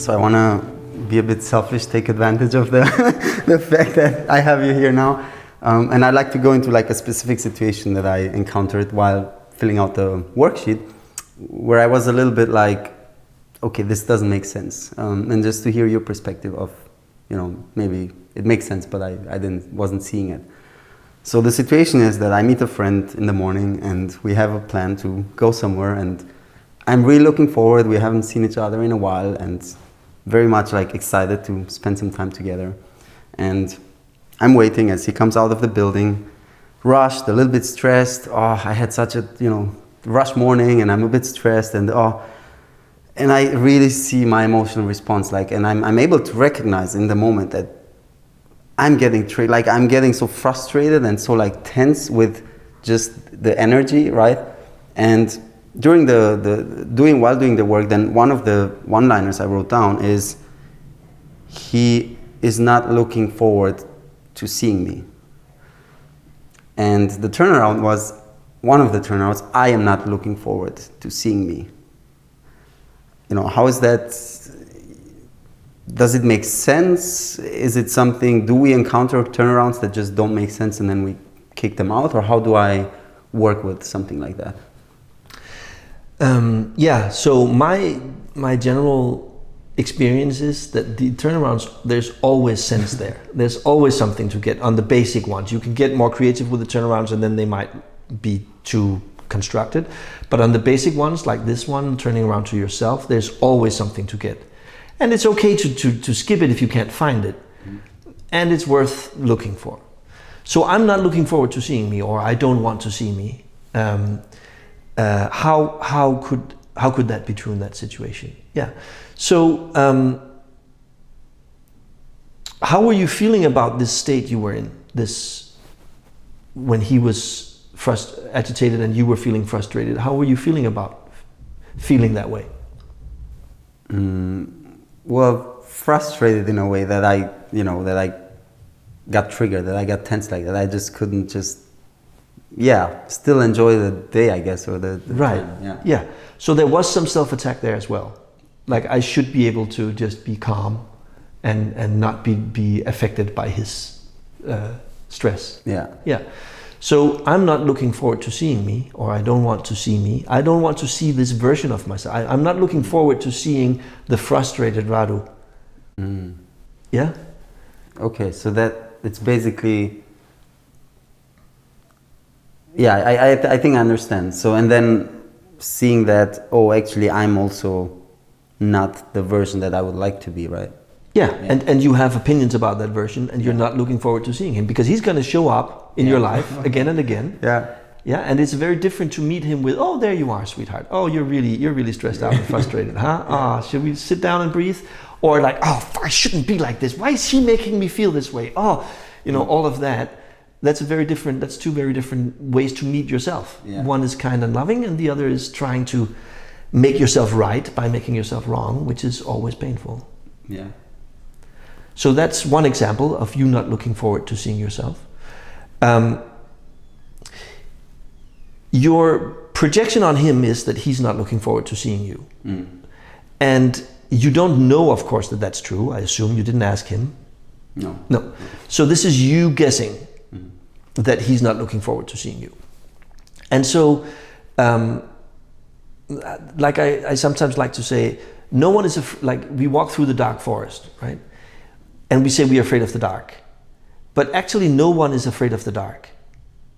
So I want to be a bit selfish, take advantage of the the fact that I have you here now. And I'd like to go into like a specific situation that I encountered while filling out the worksheet, where I was a little bit like, okay, this doesn't make sense. And just to hear your perspective of, maybe it makes sense, but I wasn't seeing it. So the situation is that I meet a friend in the morning and we have a plan to go somewhere, and I'm really looking forward. We haven't seen each other in a while and very much like excited to spend some time together. And I'm waiting as he comes out of the building, rushed, a little bit stressed. Oh, I had such a, rush morning and I'm a bit stressed, and I really see my emotional response, and I'm able to recognize in the moment that I'm getting I'm getting so frustrated and so tense with just the energy, right? And during while doing the work, then one of the one-liners I wrote down is, he is not looking forward to seeing me. And the turnaround was, one of the turnarounds, I am not looking forward to seeing me. How is that? Does it make sense? Is it something, do we encounter turnarounds that just don't make sense and then we kick them out? Or how do I work with something like that? So my general experience is that the turnarounds, there's always sense there. There's always something to get on the basic ones. You can get more creative with the turnarounds and then they might be too constructed. But on the basic ones, like this one, turning around to yourself, there's always something to get. And it's okay to skip it if you can't find it. And it's worth looking for. So I'm not looking forward to seeing me, or I don't want to see me. How could that be true in that situation? Yeah. So how were you feeling about this state you were in? When he was agitated and you were feeling frustrated, how were you feeling about feeling that way? Well, frustrated in a way that I got triggered, that I got tense like that. I just couldn't still enjoy the day, I guess, or the right. time. Yeah. So there was some self-attack there as well. Like, I should be able to just be calm and not be affected by his stress. Yeah. Yeah. So I'm not looking forward to seeing me, or I don't want to see me. I don't want to see this version of myself. I'm not looking forward to seeing the frustrated Radu. Yeah? Okay, so that it's basically, I think I understand. So, and then seeing that, actually I'm also not the version that I would like to be, right? Yeah. And you have opinions about that version, and you're not looking forward to seeing him because he's going to show up in your life again and again. Yeah. Yeah, and it's very different to meet him with, oh, there you are, sweetheart. Oh, you're really stressed out and frustrated, huh? Should we sit down and breathe? Or like, I shouldn't be like this. Why is he making me feel this way? All of that. That's two very different ways to meet yourself. Yeah. One is kind and loving, and the other is trying to make yourself right by making yourself wrong, which is always painful. Yeah. So that's one example of you not looking forward to seeing yourself. Your projection on him is that he's not looking forward to seeing you. And you don't know, of course, that that's true. I assume you didn't ask him. No. So this is you guessing that he's not looking forward to seeing you. And so, like I sometimes like to say, no one is we walk through the dark forest, right? And we say we are afraid of the dark. But actually no one is afraid of the dark.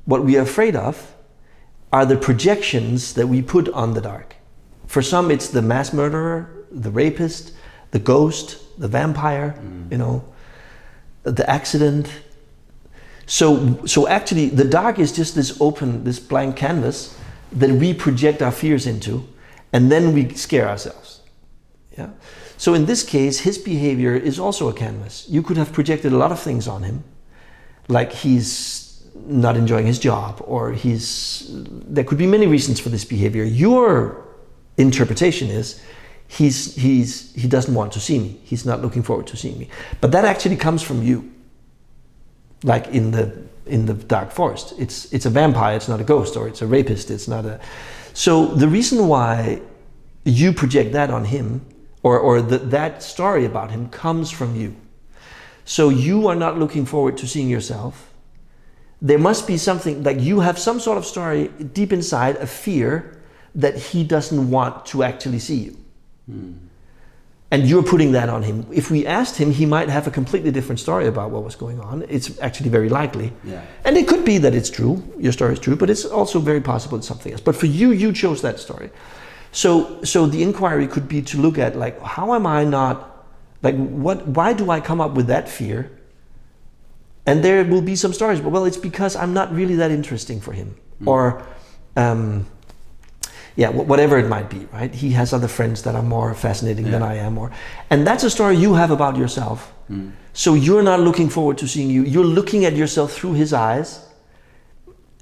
What we are afraid of are the projections that we put on the dark. For some, it's the mass murderer, the rapist, the ghost, the vampire, the accident. So actually the dark is just this blank canvas that we project our fears into, and then we scare ourselves. Yeah. So in this case, his behavior is also a canvas. You could have projected a lot of things on him, like he's not enjoying his job, or there could be many reasons for this behavior. Your interpretation is he doesn't want to see me. He's not looking forward to seeing me. But that actually comes from you. Like in the dark forest, it's a vampire, it's not a ghost, or it's a rapist, it's not a. So the reason why you project that on him, or that story about him comes from you. So you are not looking forward to seeing yourself. There must be something, like you have some sort of story deep inside, a fear that he doesn't want to actually see you. And you're putting that on him. If we asked him, he might have a completely different story about what was going on. It's actually very likely. Yeah. And it could be that it's true, your story is true, but it's also very possible it's something else. But for you, you chose that story. So the inquiry could be to look at, like, how am I not, like, why do I come up with that fear? And there will be some stories, but well, it's because I'm not really that interesting for him. Or, whatever it might be, right? He has other friends that are more fascinating than I am. And that's a story you have about yourself. So you're not looking forward to seeing you. You're looking at yourself through his eyes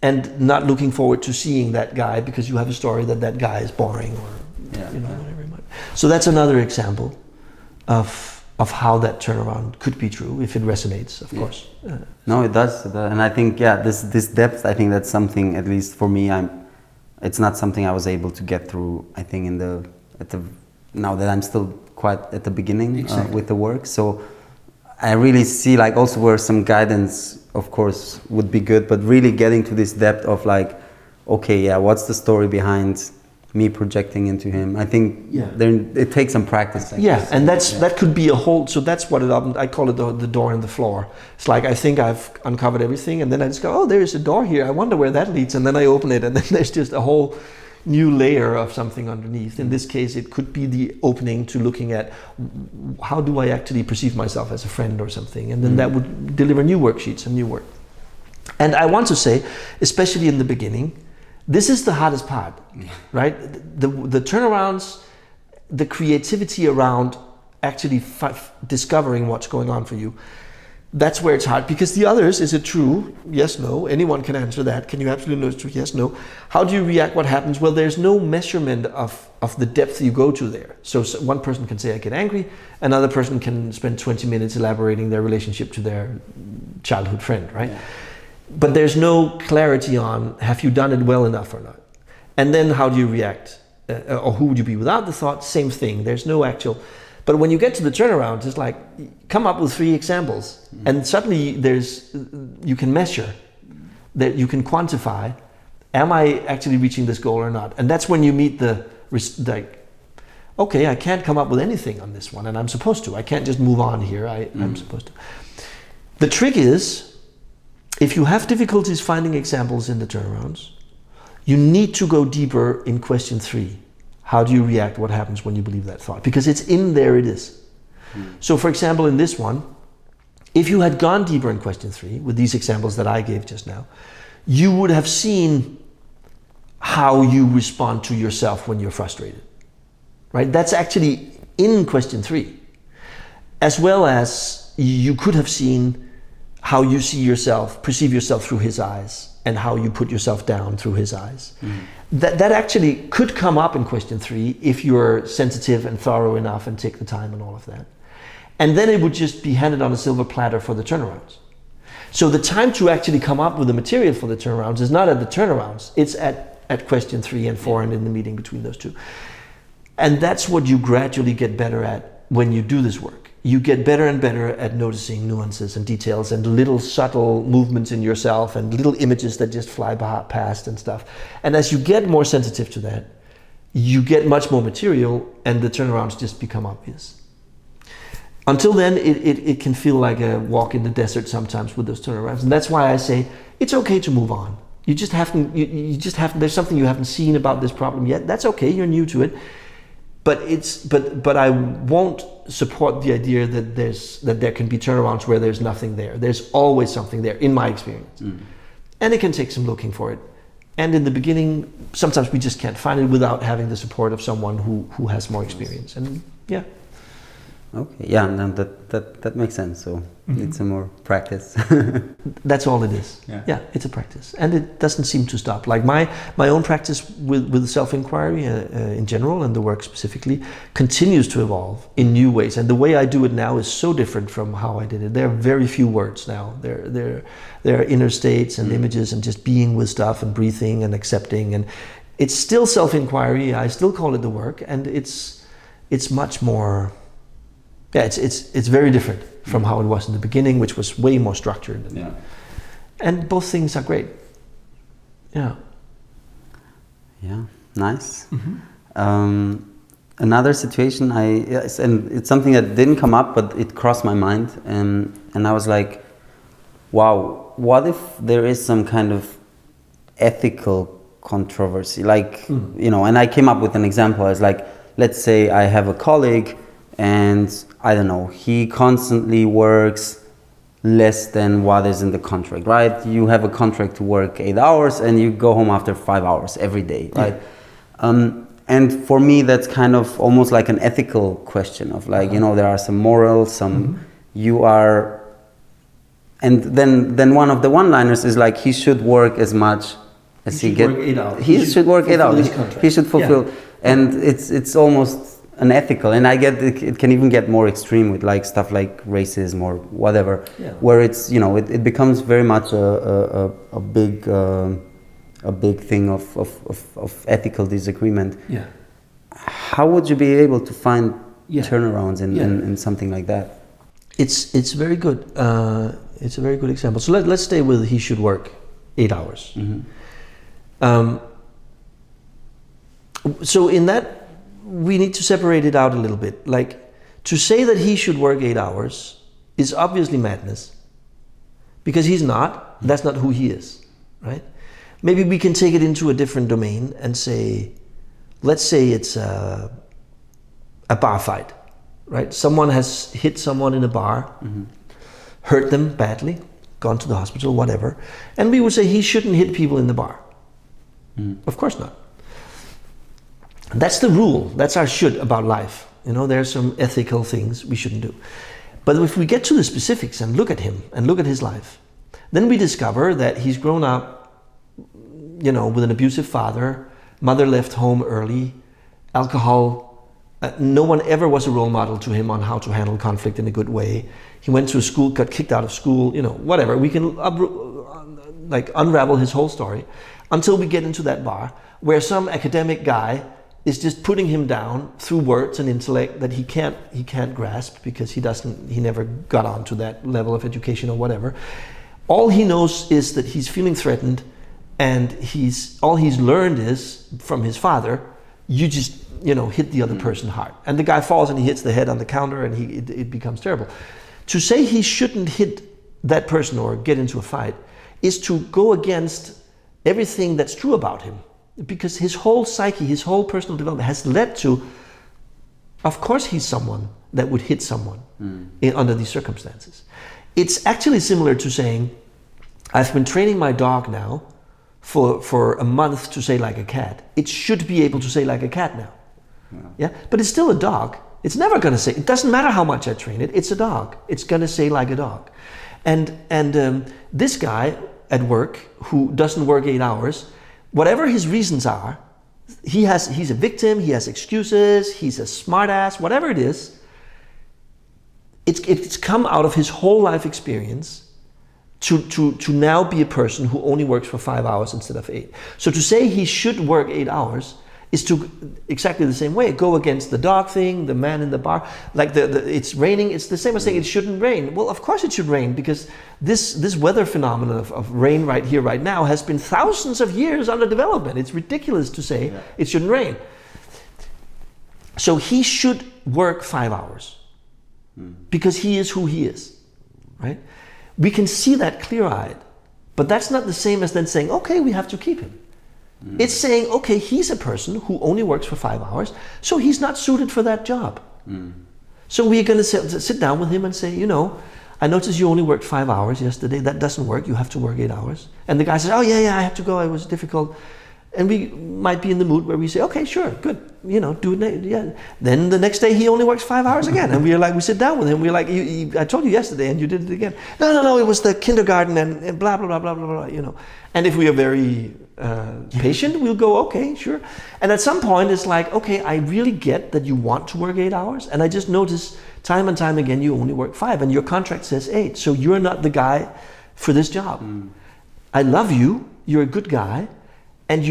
and not looking forward to seeing that guy because you have a story that guy is boring or whatever it might be. So that's another example of how that turnaround could be true if it resonates, of course. No, it does. And I think, this depth, I think that's something, at least for me, it's not something I was able to get through, I think, now that I'm still quite at the beginning with the work. So I really see, like, also where some guidance, of course, would be good, but really getting to this depth of, like, okay, what's the story behind me projecting into him? I think it takes some practice. And that could be a whole. So that's what I call it the door in the floor. It's like, I think I've uncovered everything, and then I just go, oh, there is a door here. I wonder where that leads, and then I open it, and then there's just a whole new layer of something underneath. In this case, it could be the opening to looking at how do I actually perceive myself as a friend or something, and then that would deliver new worksheets and new work. And I want to say, especially in the beginning, this is the hardest part, right? The turnarounds, the creativity around actually discovering what's going on for you. That's where it's hard, because the others, is it true? Yes, no. Anyone can answer that. Can you absolutely know it's true? Yes, no. How do you react? What happens? Well, there's no measurement of the depth you go to there. So one person can say, I get angry. Another person can spend 20 minutes elaborating their relationship to their childhood friend, right? Yeah. But there's no clarity on, have you done it well enough or not? And then how do you react? Or who would you be without the thought? Same thing. There's no actual... But when you get to the turnaround, it's like, come up with 3 examples. And suddenly you can measure, that you can quantify, am I actually reaching this goal or not? And that's when you meet okay, I can't come up with anything on this one, and I'm supposed to. I can't just move on here. I'm supposed to. The trick is, if you have difficulties finding examples in the turnarounds, you need to go deeper in question 3. How do you react? What happens when you believe that thought? Because it's in there, it is. So for example, in this one, if you had gone deeper in question 3 with these examples that I gave just now, you would have seen how you respond to yourself when you're frustrated, right? That's actually in question 3. As well as you could have seen how you see yourself, perceive yourself through his eyes, and how you put yourself down through his eyes. That actually could come up in question 3 if you're sensitive and thorough enough and take the time and all of that. And then it would just be handed on a silver platter for the turnarounds. So the time to actually come up with the material for the turnarounds is not at the turnarounds, it's at question 3 and 4 and in the meeting between those 2. And that's what you gradually get better at when you do this work. You get better and better at noticing nuances and details and little subtle movements in yourself and little images that just fly past and stuff. And as you get more sensitive to that, you get much more material and the turnarounds just become obvious. Until then, it can feel like a walk in the desert sometimes with those turnarounds. And that's why I say it's okay to move on. You just haven't, there's something you haven't seen about this problem yet. That's okay, you're new to it. But I won't support the idea that there can be turnarounds where there's nothing there. There's always something there, in my experience. And it can take some looking for it. And in the beginning, sometimes we just can't find it without having the support of someone who has more experience. And yeah. Okay, yeah, no, that makes sense. So it's a more practice. That's all it is. Yeah, it's a practice, and it doesn't seem to stop. Like my own practice with self-inquiry in general, and the work specifically, continues to evolve in new ways. And the way I do it now is so different from how I did it. There are very few words now. There are inner states and images and just being with stuff and breathing and accepting. And it's still self-inquiry. I still call it the work, and it's much more, it's very different from how it was in the beginning, which was way more structured. And both things are great. Yeah. Yeah, nice. Another situation, and it's something that didn't come up, but it crossed my mind, and I was like, wow, what if there is some kind of ethical controversy? Like, you know, and I came up with an example. I was like, let's say I have a colleague, and I don't know, he constantly works less than what is in the contract, right? You have a contract to work 8 hours and you go home after 5 hours every day, right? And for me, that's kind of almost like an ethical question of like, you know, there are some morals, some you are, and then one of the one-liners is like, he should work as much as he gets. He should work 8 hours. He should fulfill, and it's almost unethical, and I get it can even get more extreme with like stuff like racism or whatever, where it's, you know, it becomes very much a big thing of ethical disagreement. How would you be able to find turnarounds in something like that? It's very good. It's a very good example. So let's stay with he should work 8 hours. So in that, we need to separate it out a little bit. Like, to say that he should work 8 hours is obviously madness, because he's not. That's not who he is, right? Maybe we can take it into a different domain and say, let's say it's a bar fight, right? Someone has hit someone in a bar, hurt them badly, gone to the hospital, whatever. And we would say he shouldn't hit people in the bar. Of course not. That's the rule. That's our should about life. You know, there are some ethical things we shouldn't do. But if we get to the specifics and look at him and look at his life, then we discover that he's grown up, you know, with an abusive father, mother left home early, alcohol. No one ever was a role model to him on how to handle conflict in a good way. He went to a school, got kicked out of school, you know, whatever. We can unravel his whole story until we get into that bar where some academic guy is just putting him down through words and intellect that he can't grasp because he never got on to that level of education or whatever. All he knows is that he's feeling threatened, and all he's learned is from his father, you just, you know, hit the other person hard. And the guy falls and he hits the head on the counter, and it becomes terrible. To say he shouldn't hit that person or get into a fight is to go against everything that's true about him. Because his whole psyche, his whole personal development has led to, of course he's someone that would hit someone under these circumstances. It's actually similar to saying, I've been training my dog now for a month to say like a cat. It should be able to say like a cat now. Yeah, but it's still a dog. It's never going to say, it doesn't matter how much I train it, it's a dog. It's going to say like a dog. And this guy at work who doesn't work 8 hours, whatever his reasons are, he's a victim, he has excuses, he's a smart ass, whatever it is, it's come out of his whole life experience to now be a person who only works for 5 hours instead of 8. So to say he should work 8 hours is to exactly the same way go against the dog thing, the man in the bar. Like it's raining, it's the same as saying it shouldn't rain. Well, of course it should rain, because this weather phenomenon of rain right here, right now, has been thousands of years under development. It's ridiculous to say it shouldn't rain. So he should work 5 hours because he is who he is, right? We can see that clear-eyed, but that's not the same as then saying, okay, we have to keep him. It's saying, okay, he's a person who only works for 5 hours, so he's not suited for that job. So we're going to sit down with him and say, you know, I noticed you only worked 5 hours yesterday. That doesn't work. You have to work 8 hours. And the guy says, oh, yeah, I have to go. It was difficult. And we might be in the mood where we say, okay, sure, good. You know, do it. Yeah. Then the next day he only works 5 hours again. And we sit down with him. We're like, I told you yesterday and you did it again. No, it was the kindergarten and blah, blah, blah, blah, blah, blah, you know. And if we are very patient, we'll go, okay, sure. And at some point it's like, okay, I really get that you want to work 8 hours. And I just notice time and time again, you only work 5 and your contract says 8. So you're not the guy for this job. I love you. You're a good guy. And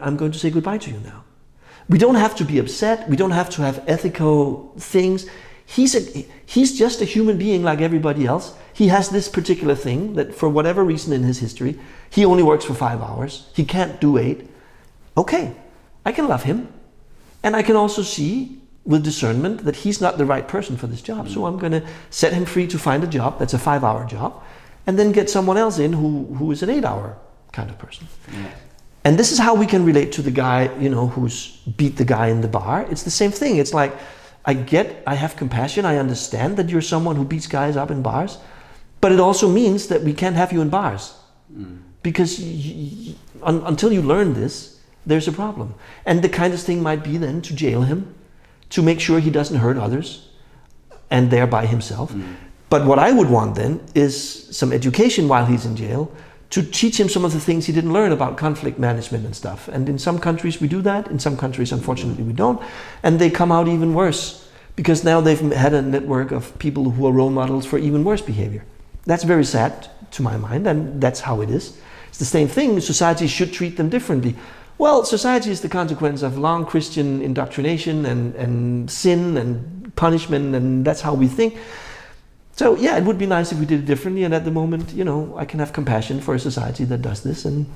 I'm going to say goodbye to you now. We don't have to be upset. We don't have to have ethical things. He's just a human being like everybody else. He has this particular thing that for whatever reason in his history, he only works for 5 hours. He can't do 8. Okay, I can love him. And I can also see with discernment that he's not the right person for this job. So I'm going to set him free to find a job that's a 5-hour job, and then get someone else in who is an 8-hour kind of person. Yeah. And this is how we can relate to the guy, who's beat the guy in the bar. It's the same thing. It's like, I have compassion. I understand that you're someone who beats guys up in bars, but it also means that we can't have you in bars. Because until you learn this, there's a problem. And the kindest thing might be then to jail him, to make sure he doesn't hurt others, and thereby himself. But what I would want then is some education while he's in jail, to teach him some of the things he didn't learn about conflict management and stuff. And in some countries we do that, in some countries unfortunately we don't, and they come out even worse, because now they've had a network of people who are role models for even worse behavior. That's very sad to my mind, and that's how it is. It's the same thing. Society should treat them differently. Well, society is the consequence of long Christian indoctrination and sin and punishment, and that's how we think. So yeah, it would be nice if we did it differently, and at the moment, I can have compassion for a society that does this, and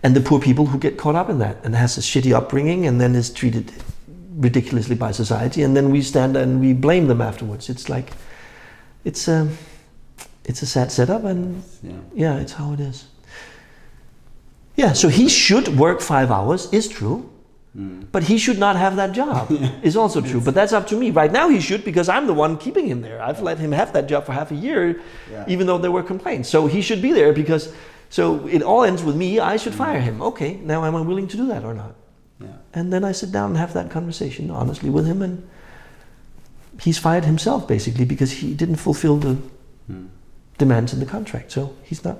the poor people who get caught up in that and has a shitty upbringing and then is treated ridiculously by society, and then we stand and we blame them afterwards. It's like, it's a sad setup, and yeah, it's how it is. Yeah, so he should work 5 hours, is true. But he should not have that job, is also true. But that's up to me. Right now he should, because I'm the one keeping him there. I've let him have that job for half a year, even though there were complaints. So he should be there, because, so it all ends with me. I should fire him. Okay, now am I willing to do that or not? And then I sit down and have that conversation honestly with him, and he's fired himself basically because he didn't fulfill the demands in the contract. So he's not.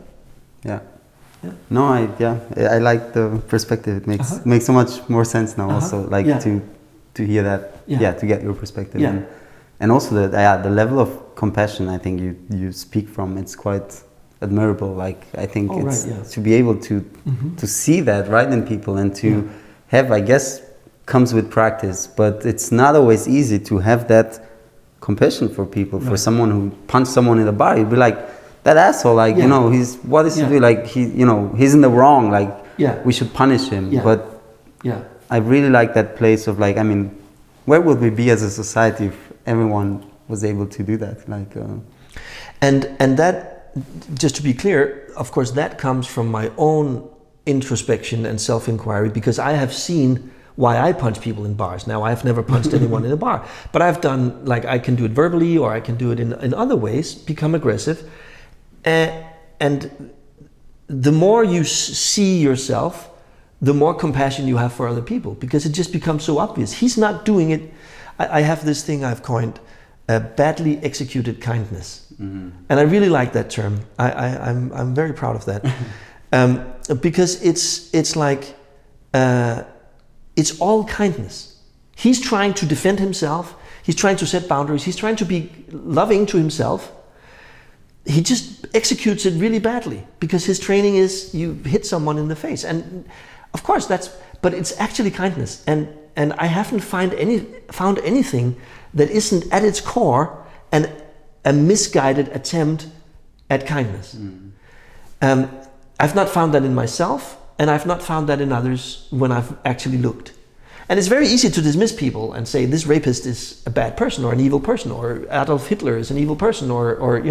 Yeah. No, I like the perspective. It makes so much more sense now. Also, like to hear that, to get your perspective, and also the level of compassion I think you speak from. It's quite admirable. Like I think to be able to see that right in people, and to have, I guess, comes with practice. But it's not always easy to have that compassion for people. For someone who punched someone in the bar, you'd be like, that asshole, like, what is he doing? Like, he's in the wrong, like, we should punish him. But I really like that place of, like, I mean, where would we be as a society if everyone was able to do that? Like, and that, just to be clear, of course, that comes from my own introspection and self-inquiry, because I have seen why I punch people in bars. Now, I've never punched anyone in a bar, but I've done, like, I can do it verbally, or I can do it in other ways, become aggressive. And the more you see yourself, the more compassion you have for other people, because it just becomes so obvious. He's not doing it. I have this thing I've coined, badly executed kindness. And I really like that term. I'm very proud of that. Because it's like, it's all kindness. He's trying to defend himself. He's trying to set boundaries. He's trying to be loving to himself. He just executes it really badly, because his training is you hit someone in the face. And of course but it's actually kindness. And I haven't found anything that isn't at its core a misguided attempt at kindness. I've not found that in myself, and I've not found that in others when I've actually looked. And it's very easy to dismiss people and say this rapist is a bad person or an evil person, or Adolf Hitler is an evil person, or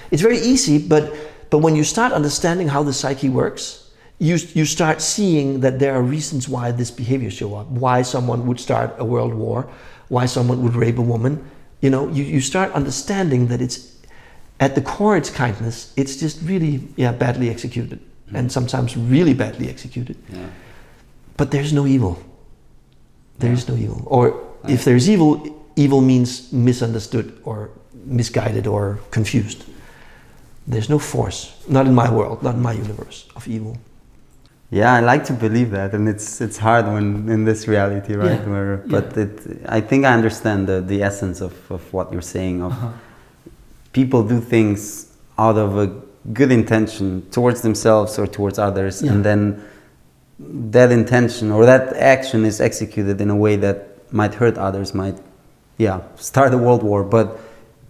it's very easy. But when you start understanding how the psyche works, you start seeing that there are reasons why this behavior show up, why someone would start a world war, why someone would rape a woman. You start understanding that it's at the core, it's kindness. It's just really badly executed, and sometimes really badly executed. But there's no evil. There is no evil. Or if there's evil means misunderstood or misguided or confused. There's no force, not in my world, not in my universe, of evil. Yeah, I like to believe that, and it's hard when in this reality, right? But I think I understand the essence of what you're saying. Of people do things out of a good intention towards themselves or towards others, and then that intention or that action is executed in a way that might hurt others, might, start a world war. But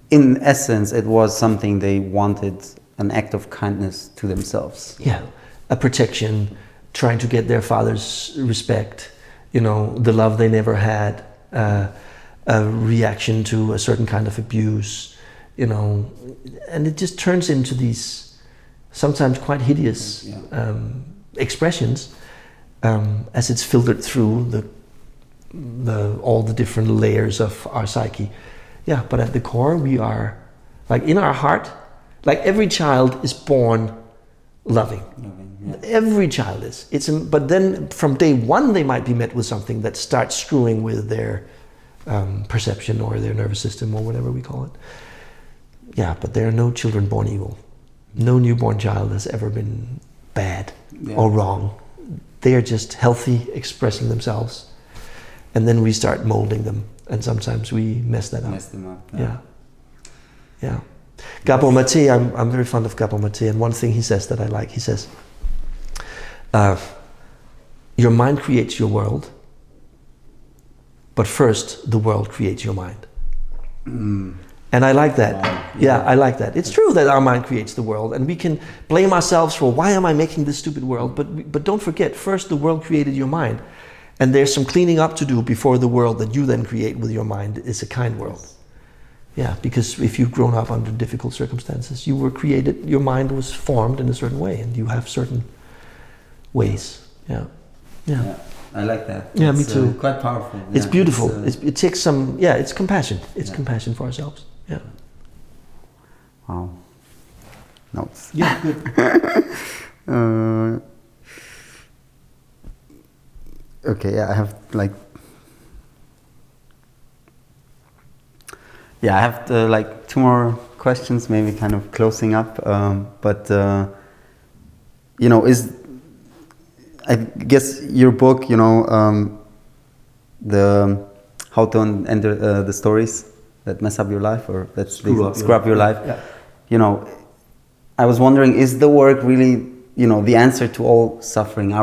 in essence, it was something they wanted, an act of kindness to themselves. Yeah, a protection, trying to get their father's respect, the love they never had, a reaction to a certain kind of abuse, and it just turns into these sometimes quite hideous expressions as it's filtered through all the different layers of our psyche. Yeah, but at the core we are, like in our heart, like every child is born loving. Every child is. But then from day one they might be met with something that starts screwing with their perception or their nervous system or whatever we call it. Yeah, but there are no children born evil. No newborn child has ever been bad or wrong. They are just healthy, expressing themselves. And then we start molding them. And sometimes we mess that up. Mess them up. Yeah. Gabor Mate, I'm very fond of Gabor Mate, and one thing he says that I like, he says, your mind creates your world, but first the world creates your mind. And I like that. Wow. Yeah, I like that. It's true that our mind creates the world, and we can blame ourselves for why am I making this stupid world, but don't forget, first the world created your mind, and there's some cleaning up to do before the world that you then create with your mind is a kind world. Yeah, because if you've grown up under difficult circumstances, you were created, your mind was formed in a certain way, and you have certain ways. Yeah. I like that. Yeah, me too. Quite powerful. It's beautiful. It takes some. Yeah, it's compassion. It's compassion for ourselves. Yeah. Wow. Notes. Yeah. Good. Okay. Yeah, I have I have two more questions, maybe kind of closing up. I guess your book, the how to enter the stories that mess up your life or that screw up your life. Yeah. I was wondering, is the work really, the answer to all suffering?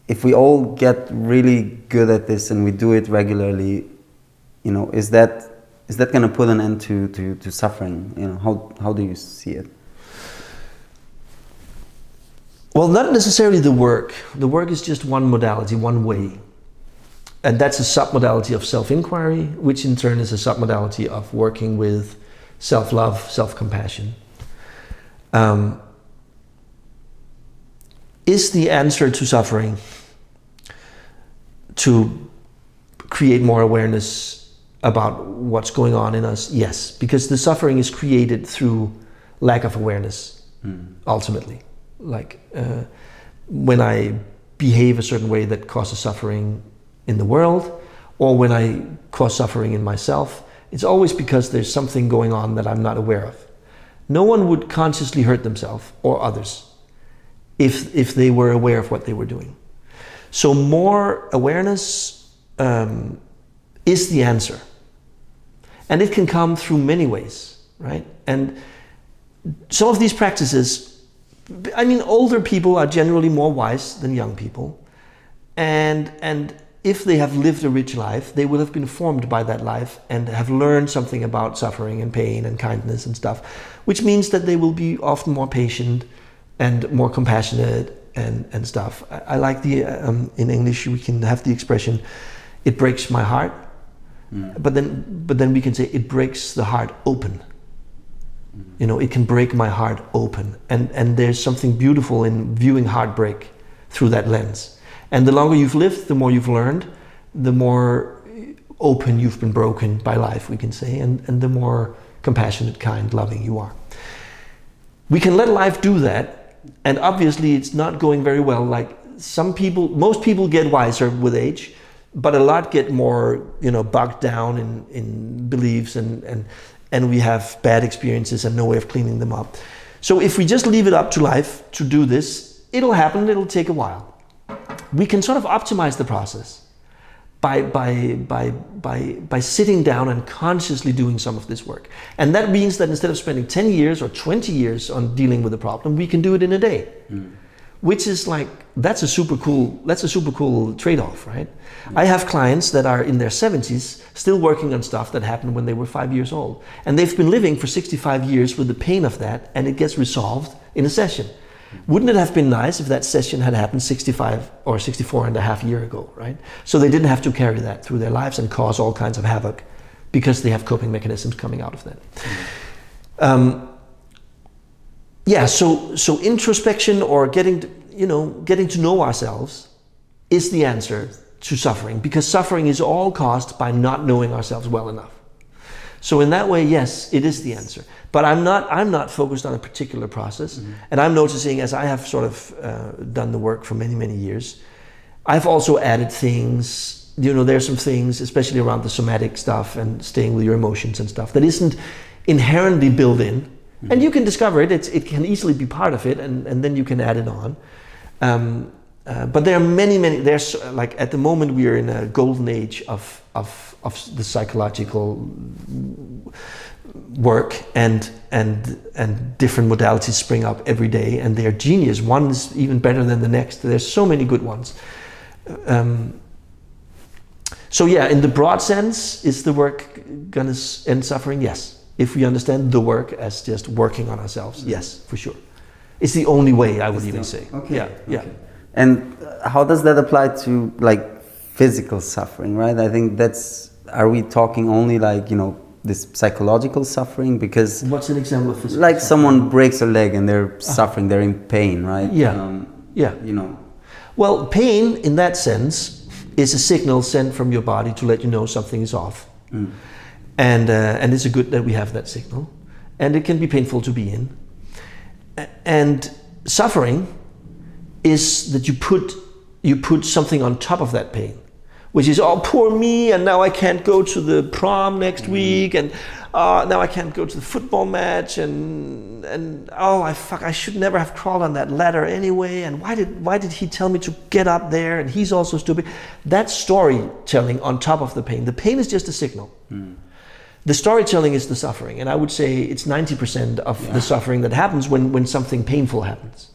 If we all get really good at this and we do it regularly, is that going to put an end to suffering? How do you see it? Well, not necessarily the work. The work is just one modality, one way. And that's a submodality of self-inquiry, which in turn is a submodality of working with self-love, self-compassion. Is the answer to suffering to create more awareness about what's going on in us? Yes, because the suffering is created through lack of awareness, ultimately. Like when I behave a certain way that causes suffering in the world, or when I cause suffering in myself, it's always because there's something going on that I'm not aware of. No one would consciously hurt themselves or others if they were aware of what they were doing. So more awareness is the answer. And it can come through many ways, right? And some of these practices, older people are generally more wise than young people. And if they have lived a rich life, they will have been formed by that life and have learned something about suffering and pain and kindness and stuff, which means that they will be often more patient and more compassionate and stuff. I like in English we can have the expression, it breaks my heart, but then we can say it breaks the heart open. It can break my heart open, and there's something beautiful in viewing heartbreak through that lens. And the longer you've lived, the more you've learned, the more open you've been broken by life, we can say, and the more compassionate, kind, loving you are. We can let life do that, and obviously it's not going very well. Like most people get wiser with age, but a lot get more, bogged down in beliefs and we have bad experiences and no way of cleaning them up. So if we just leave it up to life to do this, it'll happen, it'll take a while. We can sort of optimize the process by sitting down and consciously doing some of this work. And that means that instead of spending 10 years or 20 years on dealing with a problem, we can do it in a day. which is like, that's a super cool trade-off, right? I have clients that are in their 70s still working on stuff that happened when they were 5 years old. And they've been living for 65 years with the pain of that, and it gets resolved in a session. Wouldn't it have been nice if that session had happened 65 or 64 and a half years ago, right? So they didn't have to carry that through their lives and cause all kinds of havoc because they have coping mechanisms coming out of that. So introspection or getting to know ourselves is the answer to suffering, because suffering is all caused by not knowing ourselves well enough. So in that way, yes, it is the answer. But I'm not focused on a particular process. And I'm noticing, as I have sort of done the work for many, many years, I've also added things. There's some things, especially around the somatic stuff and staying with your emotions and stuff, that isn't inherently built in. And you can discover it. It can easily be part of it, and then you can add it on. But there are many. There's like, at the moment we are in a golden age of the psychological work, and different modalities spring up every day, and they're genius. One is even better than the next. There's so many good ones. So yeah, in the broad sense, is the work gonna end suffering? Yes. If we understand the work as just working on ourselves, yes, for sure. It's the only way, I would even say. Okay. Yeah. And how does that apply to like physical suffering, right? I think are we talking only like, this psychological suffering? Because what's an example of physical like suffering? someone breaks a leg and they're suffering, they're in pain, right? Yeah. Well, pain in that sense is a signal sent from your body to let you know something is off. And it's good that we have that signal, and it can be painful to be in. And suffering is that you put something on top of that pain, which is, oh, poor me, and now I can't go to the prom next week, and now I can't go to the football match, and I should never have crawled on that ladder anyway, and why did he tell me to get up there, and he's also stupid. That's storytelling on top of the pain. The pain is just a signal. The storytelling is the suffering, and I would say it's 90% of the suffering that happens when something painful happens.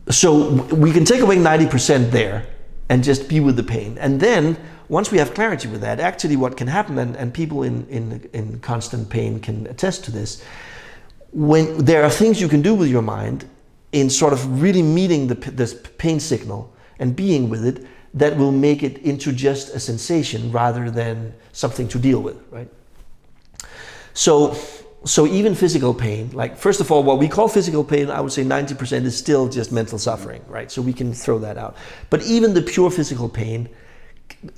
So we can take away 90% there and just be with the pain. And then once we have clarity with that, actually what can happen, and people in constant pain can attest to this, when there are things you can do with your mind in sort of really meeting this pain signal and being with it, that will make it into just a sensation rather than something to deal with, right? So even physical pain, like, first of all, what we call physical pain, I would say 90% is still just mental suffering, right? So we can throw that out. But even the pure physical pain,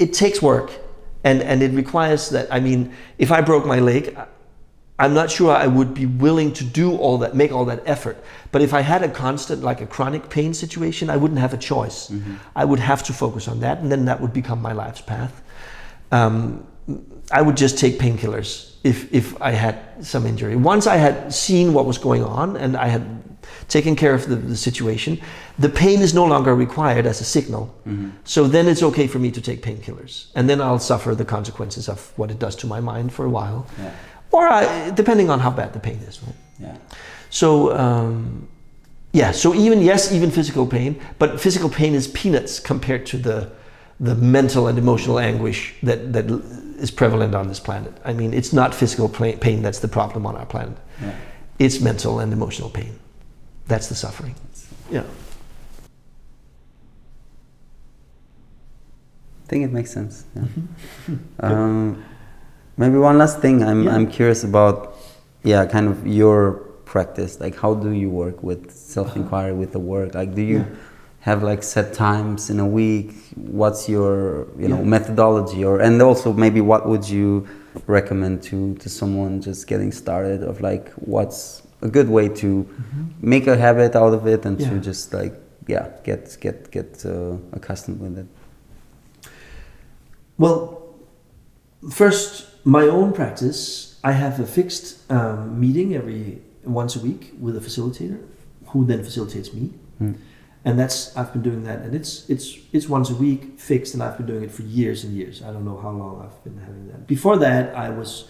it takes work, and it requires that. I mean, if I broke my leg, I'm not sure I would be willing to do all that, make all that effort. But if I had a constant, like a chronic pain situation, I wouldn't have a choice. I would have to focus on that, and then that would become my life's path. I would just take painkillers if I had some injury. Once I had seen what was going on and I had taken care of the situation, the pain is no longer required as a signal. So then it's okay for me to take painkillers. And then I'll suffer the consequences of what it does to my mind for a while. Or depending on how bad the pain is. Right? So even physical pain, but physical pain is peanuts compared to the mental and emotional anguish that is prevalent on this planet. I mean, it's not physical pain that's the problem on our planet. It's mental and emotional pain. That's the suffering. Yeah. I think it makes sense. Maybe one last thing. I'm curious about, kind of your practice. Like, how do you work with self-inquiry, with the work? Like, do you have like set times in a week? What's your methodology, and also maybe what would you recommend to someone just getting started, of like what's a good way to make a habit out of it and to just like get accustomed with it? Well, first, my own practice, I have a fixed meeting once a week with a facilitator who then facilitates me. And I've been doing that, and it's once a week, fixed, and I've been doing it for years and years. I don't know how long I've been having that. Before that, I was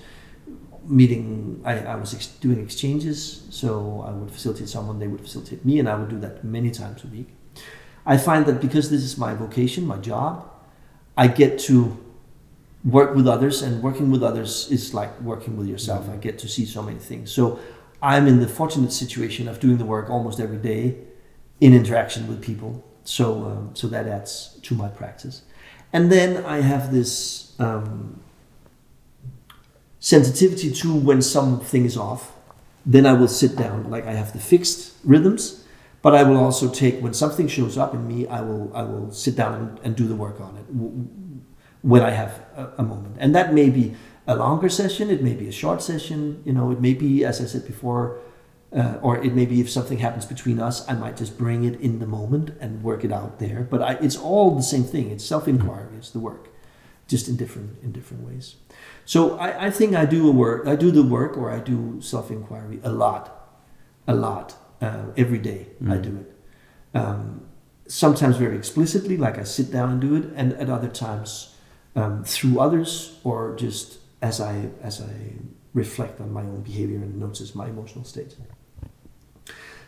meeting, I was doing exchanges, so I would facilitate someone, they would facilitate me, and I would do that many times a week. I find that because this is my vocation, my job, I get to work with others, and working with others is like working with yourself. I get to see so many things. So I'm in the fortunate situation of doing the work almost every day in interaction with people. So that adds to my practice. And then I have this sensitivity to when something is off. Then I will sit down, like I have the fixed rhythms, but I will also take, when something shows up in me, I will sit down and do the work on it when I have a moment. And that may be a longer session, it may be a short session, it may be, as I said before, or it may be if something happens between us, I might just bring it in the moment and work it out there. But it's all the same thing. It's self-inquiry, it's the work, just in different ways. So I think I do the work, or I do self-inquiry a lot, every day. I do it. Sometimes very explicitly, like I sit down and do it, and at other times through others, or just as I reflect on my own behavior and notice my emotional state.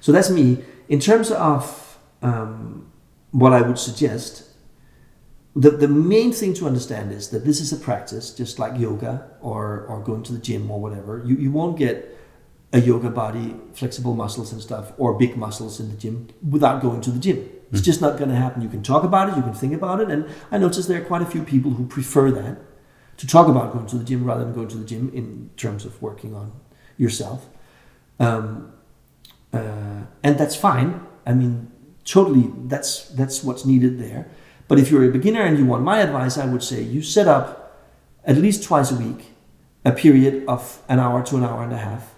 So that's me. In terms of what I would suggest, the main thing to understand is that this is a practice, just like yoga or going to the gym or whatever. You won't get a yoga body, flexible muscles and stuff, or big muscles in the gym without going to the gym. It's just not going to happen. You can talk about it, you can think about it, and I notice there are quite a few people who prefer that, to talk about going to the gym rather than going to the gym in terms of working on yourself. And that's fine. I mean, totally, that's what's needed there. But if you're a beginner and you want my advice, I would say you set up at least twice a week a period of an hour to an hour and a half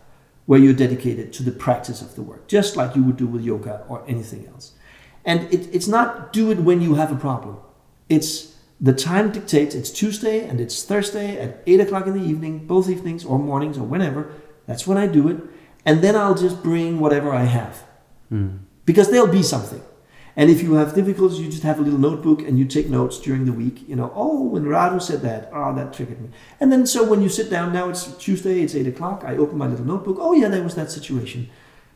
where you're dedicated to the practice of the work, just like you would do with yoga or anything else. And it's not do it when you have a problem. It's the time dictates, it's Tuesday and it's Thursday at 8 o'clock in the evening, both evenings or mornings or whenever. That's when I do it. And then I'll just bring whatever I have. Because there'll be something. And if you have difficulties, you just have a little notebook and you take notes during the week. When Radu said that, that triggered me. And then so when you sit down, now it's Tuesday, it's 8 o'clock, I open my little notebook. Oh yeah, there was that situation.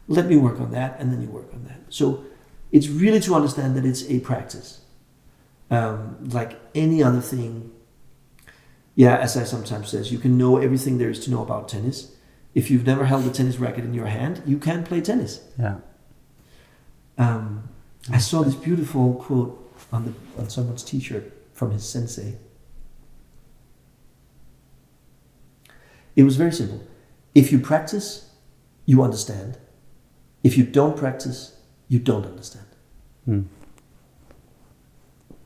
Let me work on that, and then you work on that. So it's really to understand that it's a practice. Like any other thing. Yeah, as I sometimes says, you can know everything there is to know about tennis. If you've never held a tennis racket in your hand, you can't play tennis. Yeah. I saw this beautiful quote on someone's t-shirt from his sensei. It was very simple. If you practice, you understand. If you don't practice, you don't understand.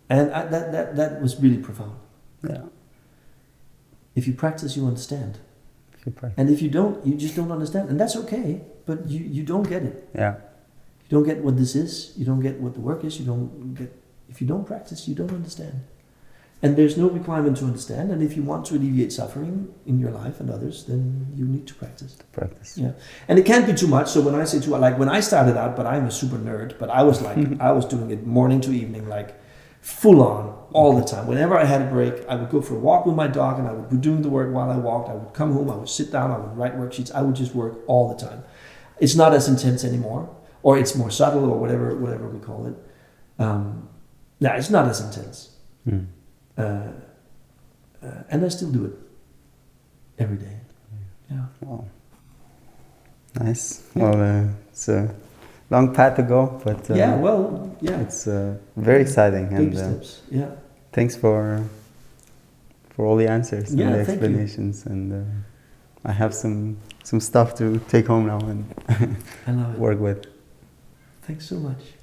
And that was really profound. Yeah. If you practice, you understand. And if you don't, you just don't understand. And that's okay, but you don't get it. Yeah. You don't get what this is. You don't get what the work is. If you don't practice, you don't understand. And there's no requirement to understand. And if you want to alleviate suffering in your life and others, then you need to practice. Yeah. And it can't be too much. So when I say like when I started out, but I'm a super nerd, but I was like, I was doing it morning to evening, like full on all the time. Whenever I had a break, I would go for a walk with my dog and I would be doing the work while I walked. I would come home, I would sit down, I would write worksheets. I would just work all the time. It's not as intense anymore. Or it's more subtle, or whatever we call it. It's not as intense. And I still do it every day. Yeah. Wow. Nice. Well, it's a long path to go, but it's very exciting. Baby steps. Yeah. Thanks for all the answers and the explanations, and I have some stuff to take home now and I love it. work with. Thanks so much.